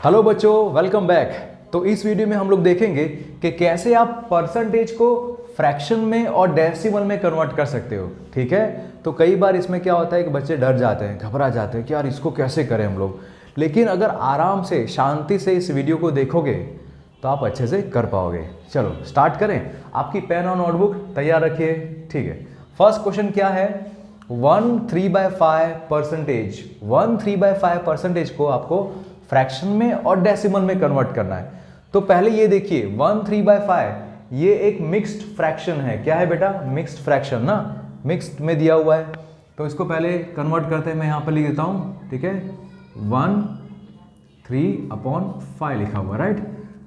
Hello बच्चों, welcome back. तो इस वीडियो में हम लोग देखेंगे कि कैसे आप परसेंटेज को फ्रैक्शन में और डेसिमल में कन्वर्ट कर सकते हो। ठीक है, तो कई बार इसमें क्या होता है कि बच्चे डर जाते हैं, घबरा जाते हैं कि यार इसको कैसे करें हम लोग। लेकिन अगर आराम से शांति से इस वीडियो को देखोगे तो आप अच्छे से कर पाओगे। चलो स्टार्ट करें। आपकी पेन और नोटबुक तैयार रखिए। ठीक है, फर्स्ट क्वेश्चन क्या है, 1/3/5 परसेंटेज। 1/3/5 परसेंटेज को आपको फ्रैक्शन में और डेसिमल में कन्वर्ट करना है। तो पहले ये देखिए 1/3/5 ये एक मिक्स्ड फ्रैक्शन है। क्या है बेटा? मिक्स्ड फ्रैक्शन ना, मिक्स्ड में दिया हुआ है। तो इसको पहले कन्वर्ट करते हैं, मैं यहाँ पर लिख देता हूँ। ठीक है, 1/3/5 लिखा हुआ, राइट।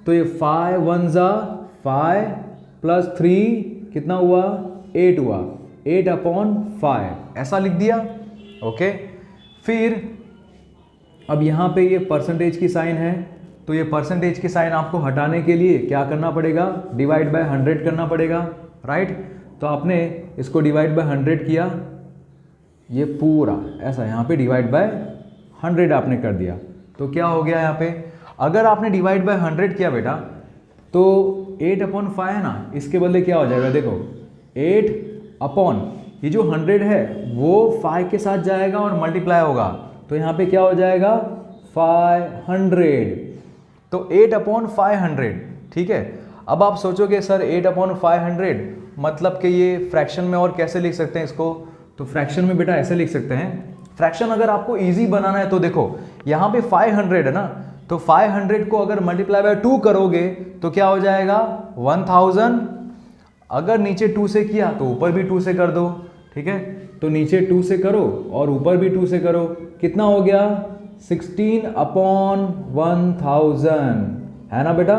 तो ये 5 1 5 प्लस 3 कितना हुआ? 8 हुआ। 8/5 ऐसा लिख दिया। ओके, फिर अब यहाँ पे ये परसेंटेज की साइन है, तो ये परसेंटेज की साइन आपको हटाने के लिए क्या करना पड़ेगा? डिवाइड बाय 100 करना पड़ेगा, राइट। तो आपने इसको डिवाइड बाय 100 किया, ये पूरा ऐसा यहाँ पे डिवाइड बाय 100 आपने कर दिया। तो क्या हो गया यहाँ पे? अगर आपने डिवाइड बाय 100 किया बेटा, तो 8/5 है ना, इसके बदले क्या हो जाएगा? देखो 8 ये जो 100 है वो 5 के साथ जाएगा और मल्टीप्लाई होगा, तो यहाँ पे क्या हो जाएगा? 500। तो 8/500। ठीक है, अब आप सोचोगे सर 8/500 मतलब कि ये फ्रैक्शन में और कैसे लिख सकते हैं इसको? तो फ्रैक्शन में बेटा ऐसे लिख सकते हैं। फ्रैक्शन अगर आपको इजी बनाना है तो देखो यहाँ पे 500 है ना, तो 500 को अगर मल्टीप्लाई बाय 2 करोगे तो क्या हो जाएगा? 1000। अगर नीचे 2 से किया तो ऊपर भी 2 से कर दो। ठीक है, तो नीचे 2 से करो और ऊपर भी 2 से करो। कितना हो गया? 16/1000 है ना बेटा,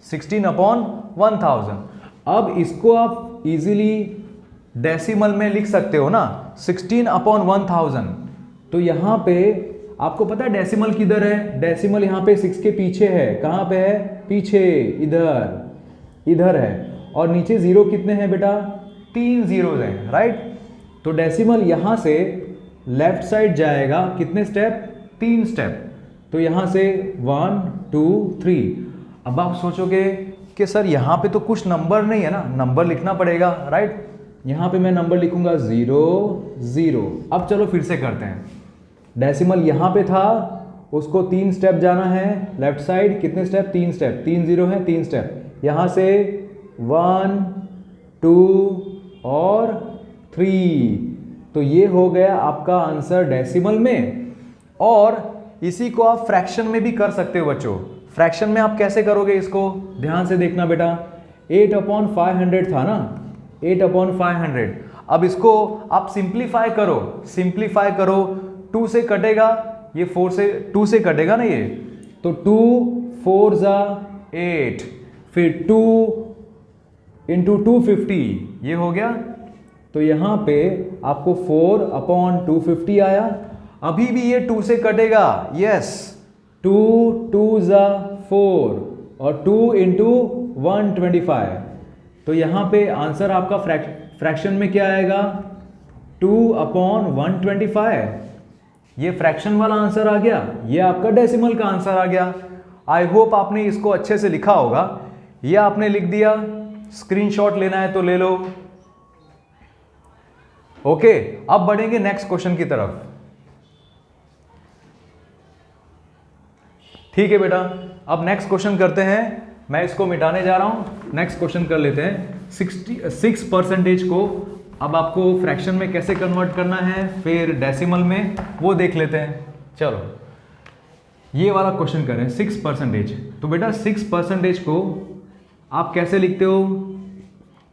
16/1000। अब इसको आप इजीली डेसिमल में लिख सकते हो ना, 16/1000। तो यहाँ पे आपको पता है डेसिमल किधर है? डेसिमल यहाँ पे 6 के पीछे है। कहाँ पे है? पीछे, इधर है। और नीचे जीरो कितने हैं बेटा? 3 जीरोज हैं, राइट। तो डेसिमल यहाँ से लेफ्ट साइड जाएगा, कितने स्टेप? 3 स्टेप। तो यहाँ से 1 2 3। अब आप सोचोगे कि सर यहाँ पे तो कुछ नंबर नहीं है ना, नंबर लिखना पड़ेगा, राइट। यहाँ पे मैं नंबर लिखूंगा 0 0। अब चलो फिर से करते हैं। डेसिमल यहाँ पे था, उसको 3 स्टेप जाना है लेफ्ट साइड। कितने स्टेप? 3 स्टेप। 3 0 है, 3 स्टेप। यहाँ से 1 2 और 3। तो ये हो गया आपका आंसर डेसिमल में। और इसी को आप फ्रैक्शन में भी कर सकते हो बच्चों। फ्रैक्शन में आप कैसे करोगे इसको? ध्यान से देखना बेटा। 8/500 था ना, 8/500। अब इसको आप सिंप्लीफाई करो। 2 से कटेगा, ये 4 से 2 से कटेगा ना ये, तो 2 4 8, फिर 2 इंटू 250, ये हो गया। तो यहाँ पे आपको 4/250 आया। अभी भी ये 2 से कटेगा, यस। 2 2 4 और 2 इंटू 125। तो यहाँ पे आंसर आपका फ्रैक्शन में क्या आएगा? 2/125। ये फ्रैक्शन वाला आंसर आ गया, ये आपका डेसिमल का आंसर आ गया। आई होप आपने इसको अच्छे से लिखा होगा। ये आपने लिख दिया, स्क्रीनशॉट लेना है तो ले लो। ओके, अब बढ़ेंगे नेक्स्ट क्वेश्चन की तरफ। ठीक है बेटा, अब नेक्स्ट क्वेश्चन करते हैं। मैं इसको मिटाने जा रहा हूं, नेक्स्ट क्वेश्चन कर लेते हैं। 66% को अब आपको फ्रैक्शन में कैसे कन्वर्ट करना है, फिर डेसिमल में, वो देख लेते हैं। चलो ये वाला क्वेश्चन करें, 6%। तो बेटा 6% को आप कैसे लिखते हो?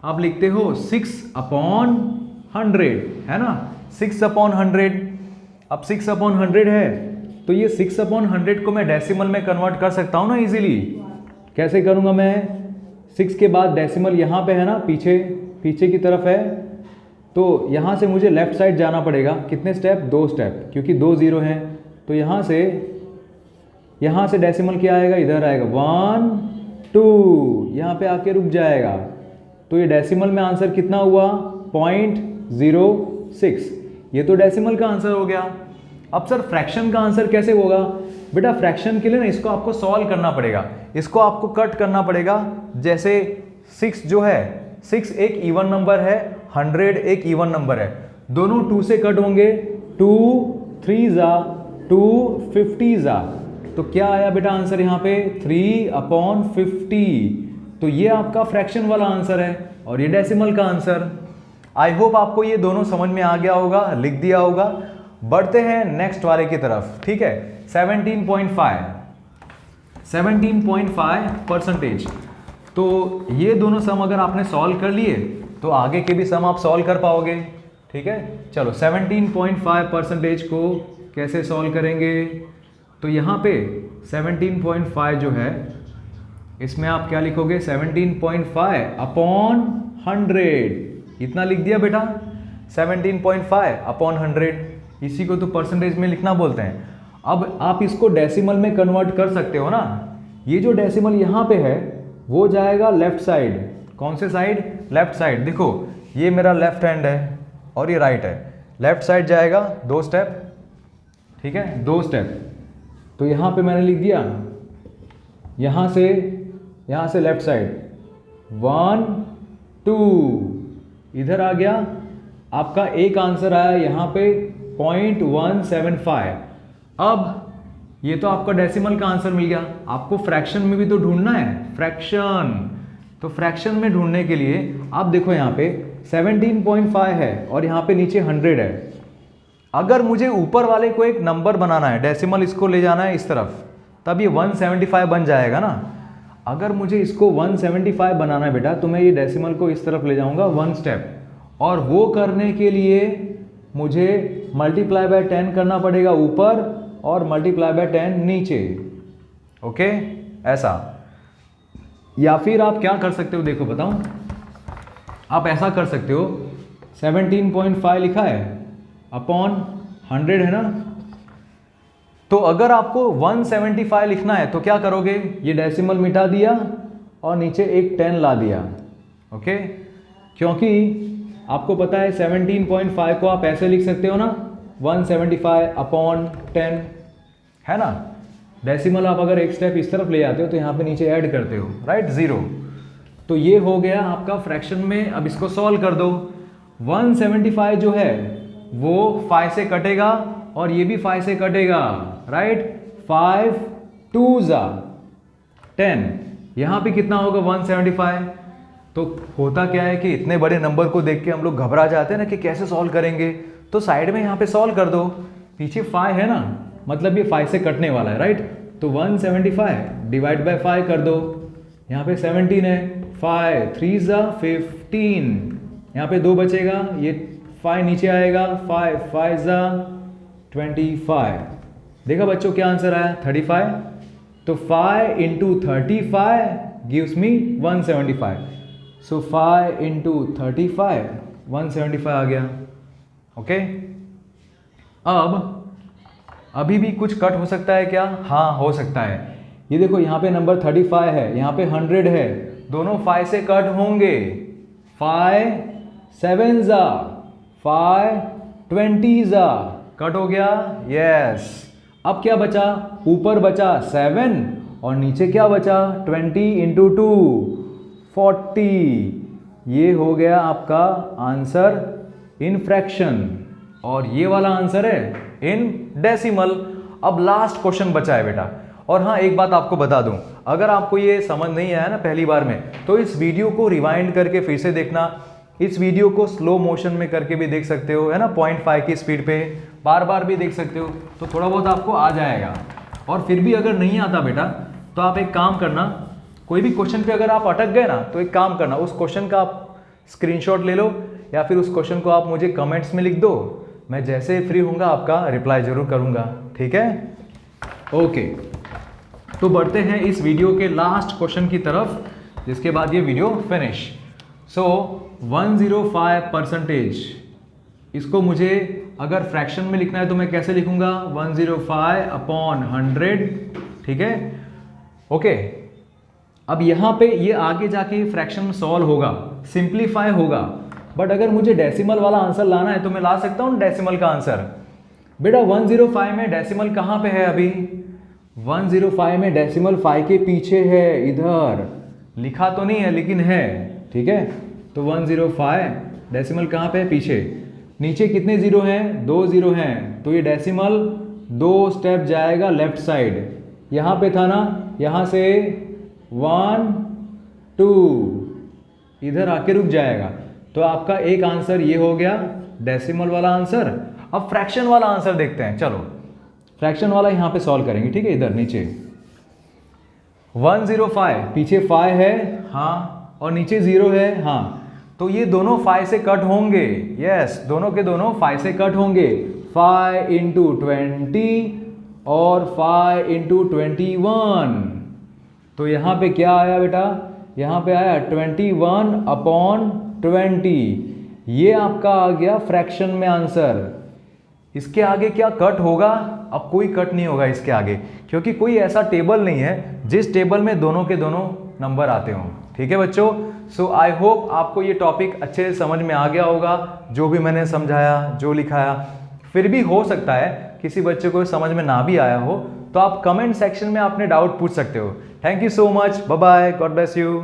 आप लिखते हो 6/100, है ना, 6/100। अब 6/100 है, तो ये 6/100 को मैं डेसिमल में कन्वर्ट कर सकता हूं ना इजीली। कैसे करूंगा मैं? 6 के बाद डेसिमल यहाँ पे है ना, पीछे की तरफ है। तो यहाँ से मुझे लेफ्ट साइड जाना पड़ेगा। कितने स्टेप? 2 स्टेप, क्योंकि 2 जीरो हैं। तो यहाँ से डेसिमल क्या आएगा? इधर आएगा 1 2, यहाँ पे आके रुक जाएगा। तो ये डेसिमल में आंसर कितना हुआ? 0.06। ये तो डेसिमल का आंसर हो गया। अब सर फ्रैक्शन का आंसर कैसे होगा? बेटा फ्रैक्शन के लिए ना इसको आपको सॉल्व करना पड़ेगा, इसको आपको कट करना पड़ेगा। जैसे 6 जो है, 6 एक इवन नंबर है, 100 एक इवन नंबर है, दोनों 2 से कट होंगे, 2 3 जा 2 50 जा, तो क्या आया बेटा आंसर यहाँ पे 3/50। तो ये आपका फ्रैक्शन वाला आंसर है और ये डेसिमल का आंसर। आई होप आपको ये दोनों समझ में आ गया होगा, लिख दिया होगा। बढ़ते हैं नेक्स्ट वाले की तरफ, ठीक है। 17.5 तो ये दोनों सम अगर आपने सॉल्व कर लिए तो आगे के भी सम आप सॉल्व कर पाओगे, ठीक है। चलो 17.5% को कैसे सॉल्व करेंगे? तो यहाँ पे 17.5 जो है इसमें आप क्या लिखोगे? 17.5/100, इतना लिख दिया बेटा। 17.5/100, इसी को तो परसेंटेज में लिखना बोलते हैं। अब आप इसको डेसिमल में कन्वर्ट कर सकते हो ना। ये जो डेसिमल यहाँ पे है वो जाएगा लेफ्ट साइड। कौन से साइड? Left side. देखो ये मेरा लेफ्ट हैंड है और ये राइट है, लेफ्ट साइड जाएगा 2 स्टेप, ठीक है, 2 स्टेप। तो यहाँ पे मैंने लिख दिया, यहाँ से लेफ्ट साइड 1 2, इधर आ गया आपका एक आंसर आया यहाँ पे 0.175। अब ये तो आपका डेसिमल का आंसर मिल गया, आपको फ्रैक्शन में भी तो ढूंढना है, फ्रैक्शन। तो फ्रैक्शन में ढूंढने के लिए आप देखो यहाँ पे 17.5 है और यहाँ पे नीचे 100 है। अगर मुझे ऊपर वाले को एक नंबर बनाना है, डेसिमल इसको ले जाना है इस तरफ, तब ये 175 बन जाएगा ना। अगर मुझे इसको 175 बनाना है बेटा, तो मैं ये डेसिमल को इस तरफ ले जाऊंगा 1 स्टेप, और वो करने के लिए मुझे मल्टीप्लाई बाय 10 करना पड़ेगा ऊपर और मल्टीप्लाई बाय 10 नीचे, ओके, ऐसा। या फिर आप क्या कर सकते हो, देखो बताऊं, आप ऐसा कर सकते हो, 17.5 लिखा है अपॉन 100 है ना, तो अगर आपको 175 लिखना है तो क्या करोगे? ये डेसिमल मिटा दिया और नीचे एक 10 ला दिया, ओके। क्योंकि आपको पता है 17.5 को आप ऐसे लिख सकते हो ना, 175/10, है ना। डेसिमल आप अगर एक स्टेप इस तरफ ले जाते हो तो यहाँ पे नीचे ऐड करते हो, राइट, 0। तो ये हो गया आपका फ्रैक्शन में। अब इसको सॉल्व कर दो। 175 जो है वो 5 से कटेगा और ये भी 5 से कटेगा, राइट। 5 2 जा 10, यहाँ पे कितना होगा 175। तो होता क्या है कि इतने बड़े नंबर को देख के हम लोग घबरा जाते हैं ना कि कैसे सॉल्व करेंगे, तो साइड में यहाँ पे सॉल्व कर दो। पीछे 5 है ना, मतलब ये 5 से कटने वाला है, राइट। तो 175 डिवाइड बाय 5 कर दो, यहाँ पे 17 है, 5 3 जा 15, यहाँ पे 2 बचेगा, ये 5 नीचे आएगा, 5 5 जा 25। देखा बच्चों क्या आंसर आया? 35। तो 5 into 35 gives me 175। सो 5 into 35 175 आ गया, ओके। अब अभी भी कुछ कट हो सकता है क्या? हाँ, हो सकता है। ये देखो यहाँ पे नंबर 35 है, यहाँ पे 100 है, दोनों 5 से कट होंगे। 5 7 जा 5 20 जा, कट हो गया, यस। अब क्या बचा? ऊपर बचा 7 और नीचे क्या बचा? 20 into 2 40। ये हो गया आपका आंसर इन फ्रैक्शन, और ये वाला आंसर है इन डेसिमल। अब लास्ट क्वेश्चन बचा है बेटा। और हाँ, एक बात आपको बता दूं, अगर आपको ये समझ नहीं आया ना पहली बार में, तो इस वीडियो को रिवाइंड करके फिर से देखना। इस वीडियो को स्लो मोशन में करके भी देख सकते हो, है ना, 0.5 की स्पीड पे बार बार भी देख सकते हो, तो थोड़ा बहुत आपको आ जाएगा। और फिर भी अगर नहीं आता बेटा, तो आप एक काम करना, कोई भी क्वेश्चन पे अगर आप अटक गए ना, तो एक काम करना, उस क्वेश्चन का आप स्क्रीनशॉट ले लो या फिर उस क्वेश्चन को आप मुझे कमेंट्स में लिख दो। मैं जैसे फ्री होऊंगा आपका रिप्लाई जरूर करूंगा, ठीक है, ओके। तो बढ़ते हैं इस वीडियो के लास्ट क्वेश्चन की तरफ, जिसके बाद ये वीडियो फिनिश। सो 105%, इसको मुझे अगर फ्रैक्शन में लिखना है तो मैं कैसे लिखूंगा? 105/100, ठीक है, ओके। अब यहाँ पे ये आगे जाके फ्रैक्शन सॉल्व होगा, सिंप्लीफाई होगा, बट अगर मुझे डेसिमल वाला आंसर लाना है तो मैं ला सकता हूँ डेसिमल का आंसर। बेटा 105 में डेसिमल कहाँ पे है अभी? 105 में डेसिमल 5 के पीछे है, इधर लिखा तो नहीं है लेकिन है, ठीक है। तो 105 डेसिमल कहाँ पे है? पीछे। नीचे कितने जीरो हैं? 2 जीरो हैं, तो ये डेसिमल 2 स्टेप जाएगा लेफ्ट साइड। यहाँ पे था ना, यहाँ से 1 2 इधर आके रुक जाएगा। तो आपका एक आंसर ये हो गया, डेसिमल वाला आंसर। अब फ्रैक्शन वाला आंसर देखते हैं, चलो फ्रैक्शन वाला यहाँ पे सॉल्व करेंगे, ठीक है। इधर नीचे 105 पीछे 5 है, हाँ, और नीचे 0 है, हाँ, तो ये दोनों 5 से कट होंगे। यस, दोनों के दोनों 5 से कट होंगे। 5 इंटू 20 और 5 इंटू 21। तो यहाँ पे क्या आया बेटा? यहाँ पे आया 21/20। ये आपका आ गया फ्रैक्शन में आंसर। इसके आगे क्या कट होगा? अब कोई कट नहीं होगा इसके आगे, क्योंकि कोई ऐसा टेबल नहीं है जिस टेबल में दोनों के दोनों नंबर आते हों। ठीक है बच्चों, सो आई होप आपको ये टॉपिक अच्छे से समझ में आ गया होगा, जो भी मैंने समझाया, जो लिखाया। फिर भी हो सकता है किसी बच्चे को समझ में ना भी आया हो, तो आप कमेंट सेक्शन में अपने डाउट पूछ सकते हो। Thank you so much, bye bye, God bless you.